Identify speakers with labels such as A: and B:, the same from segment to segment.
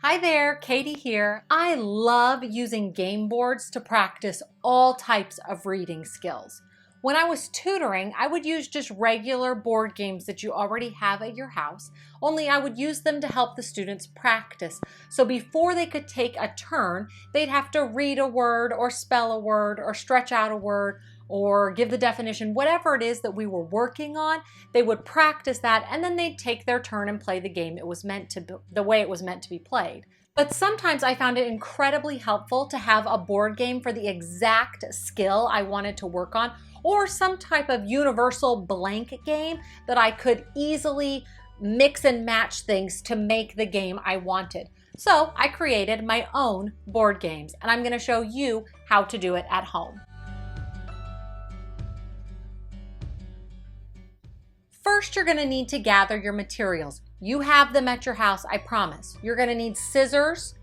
A: Hi there, Katie here. I love using game boards to practice all types of reading skills. When I was tutoring, I would use just regular board games that you already have at your house, only I would use them to help the students practice. So before they could take a turn, they'd have to read a word or spell a word or stretch out a word or give the definition, whatever it is that we were working on. They would practice that and then they'd take their turn and play the game it was meant to be, the way it was meant to be played. But sometimes I found it incredibly helpful to have a board game for the exact skill I wanted to work on, or some type of universal blank game that I could easily mix and match things to make the game I wanted. So I created my own board games, and I'm going to show you how to do it at home. First, you're going to need to gather your materials. You have them at your house, I promise. You're going to need scissors,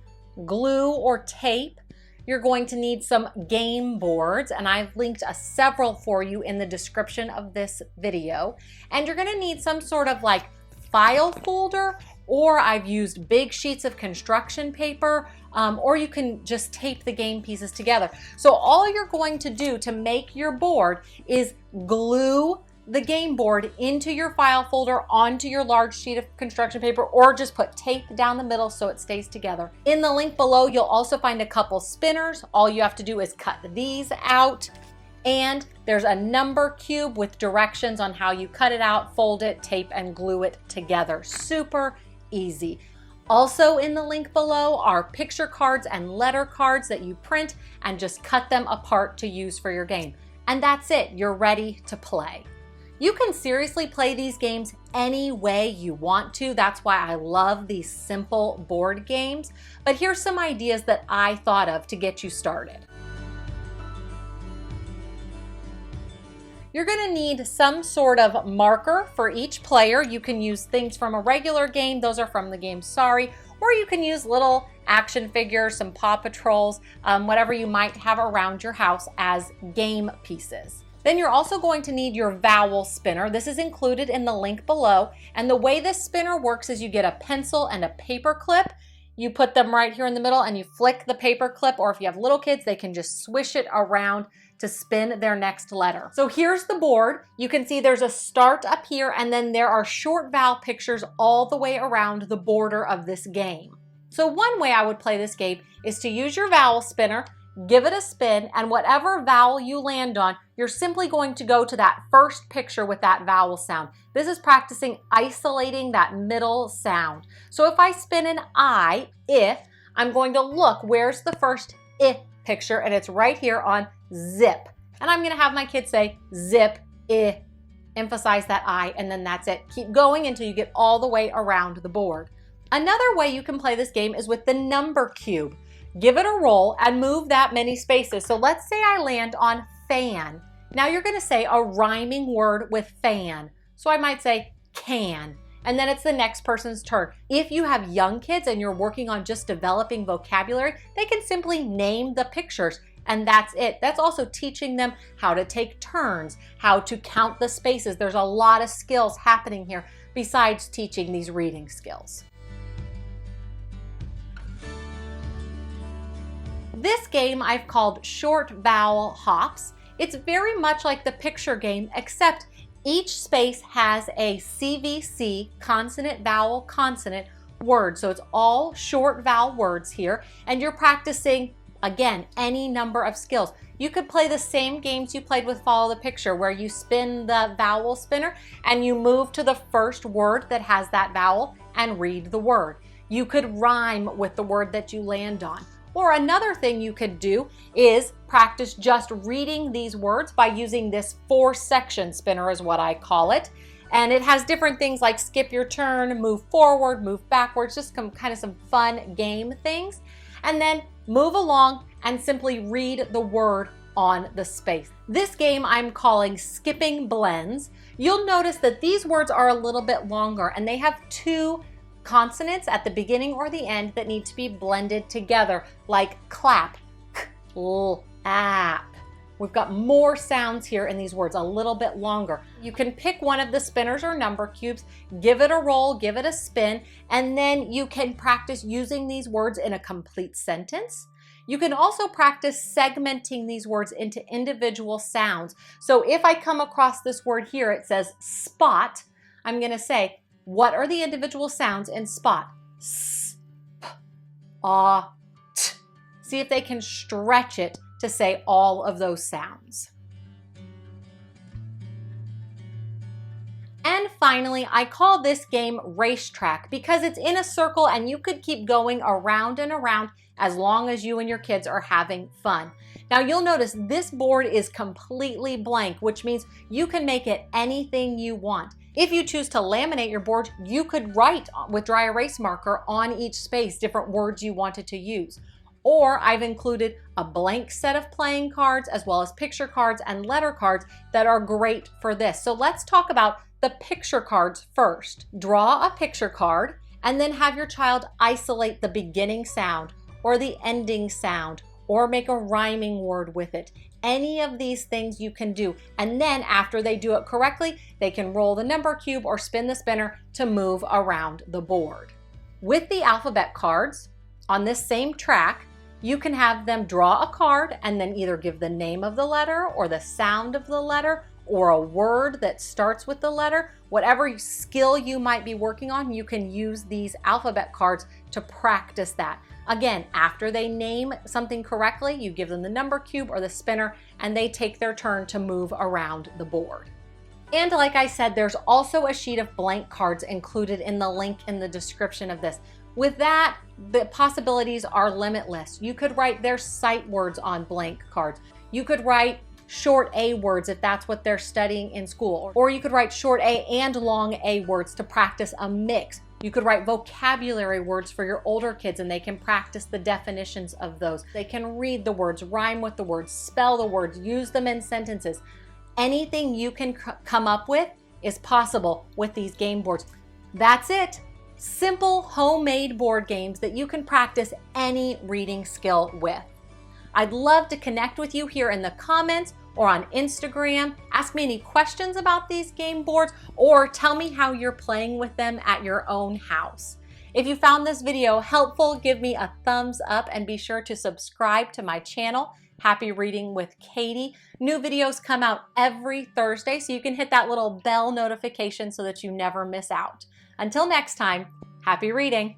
A: glue or tape. You're going to need some game boards, and I've linked several for you in the description of this video. And you're going to need some sort of like file folder, or I've used big sheets of construction paper, or you can just tape the game pieces together. So all you're going to do to make your board is glue the game board into your file folder onto your large sheet of construction paper, or just put tape down the middle so it stays together. In the link below, you'll also find a couple spinners. All you have to do is cut these out, and there's a number cube with directions on how you cut it out, fold it, tape, and glue it together. Super easy. Also in the link below are picture cards and letter cards that you print and just cut them apart to use for your game. And that's it, you're ready to play. You can seriously play these games any way you want to. That's why I love these simple board games. But here's some ideas that I thought of to get you started. You're going to need some sort of marker for each player. You can use things from a regular game. Those are from the game Sorry. Or you can use little action figures, some Paw Patrols, whatever you might have around your house as game pieces. Then you're also going to need your vowel spinner. This is included in the link below. And the way this spinner works is you get a pencil and a paper clip. You put them right here in the middle and you flick the paper clip, or if you have little kids, they can just swish it around to spin their next letter. So here's the board. You can see there's a start up here, and then there are short vowel pictures all the way around the border of this game. So one way I would play this game is to use your vowel spinner, give it a spin, and whatever vowel you land on, you're simply going to go to that first picture with that vowel sound. This is practicing isolating that middle sound. So if I spin an I, if, I'm going to look, where's the first I picture, and it's right here on zip. And I'm gonna have my kids say zip, I, emphasize that I, and then that's it. Keep going until you get all the way around the board. Another way you can play this game is with the number cube. Give it a roll and move that many spaces. So let's say I land on fan. Now you're going to say a rhyming word with fan. So I might say can, and then it's the next person's turn. If you have young kids and you're working on just developing vocabulary, they can simply name the pictures, and that's it. That's also teaching them how to take turns, how to count the spaces. There's a lot of skills happening here besides teaching these reading skills. This game I've called short vowel hops. It's very much like the picture game, except each space has a CVC, consonant, vowel, consonant word. So it's all short vowel words here, and you're practicing, again, any number of skills. You could play the same games you played with Follow the Picture, where you spin the vowel spinner and you move to the first word that has that vowel and read the word. You could rhyme with the word that you land on. Or another thing you could do is practice just reading these words by using this 4-section spinner is what I call it. And it has different things like skip your turn, move forward, move backwards, just kind of some fun game things. And then move along and simply read the word on the space. This game I'm calling skipping blends. You'll notice that these words are a little bit longer, and they have 2 consonants at the beginning or the end that need to be blended together, like clap, clap. We've got more sounds here in these words, a little bit longer. You can pick one of the spinners or number cubes, give it a roll, give it a spin, and then you can practice using these words in a complete sentence. You can also practice segmenting these words into individual sounds. So if I come across this word here, it says spot, I'm going to say, what are the individual sounds in spot? S, p, ah, t. See if they can stretch it to say all of those sounds. And finally, I call this game racetrack because it's in a circle and you could keep going around and around as long as you and your kids are having fun. Now you'll notice this board is completely blank, which means you can make it anything you want. If you choose to laminate your board, you could write with dry erase marker on each space different words you wanted to use. Or I've included a blank set of playing cards as well as picture cards and letter cards that are great for this. So let's talk about the picture cards first. Draw a picture card and then have your child isolate the beginning sound or the ending sound or make a rhyming word with it. Any of these things you can do. And then after they do it correctly, they can roll the number cube or spin the spinner to move around the board. With the alphabet cards on this same track, you can have them draw a card and then either give the name of the letter or the sound of the letter or a word that starts with the letter. Whatever skill you might be working on, you can use these alphabet cards to practice that. Again, after they name something correctly, you give them the number cube or the spinner and they take their turn to move around the board. And like I said, there's also a sheet of blank cards included in the link in the description of this. With that, the possibilities are limitless. You could write their sight words on blank cards. You could write short A words if that's what they're studying in school. Or you could write short A and long A words to practice a mix. You could write vocabulary words for your older kids and they can practice the definitions of those. They can read the words, rhyme with the words, spell the words, use them in sentences. Anything you can come up with is possible with these game boards. That's it. Simple homemade board games that you can practice any reading skill with. I'd love to connect with you here in the comments or on Instagram. Ask me any questions about these game boards or tell me how you're playing with them at your own house. If you found this video helpful, give me a thumbs up and be sure to subscribe to my channel, Happy Reading with Katie. New videos come out every Thursday, so you can hit that little bell notification so that you never miss out. Until next time, happy reading.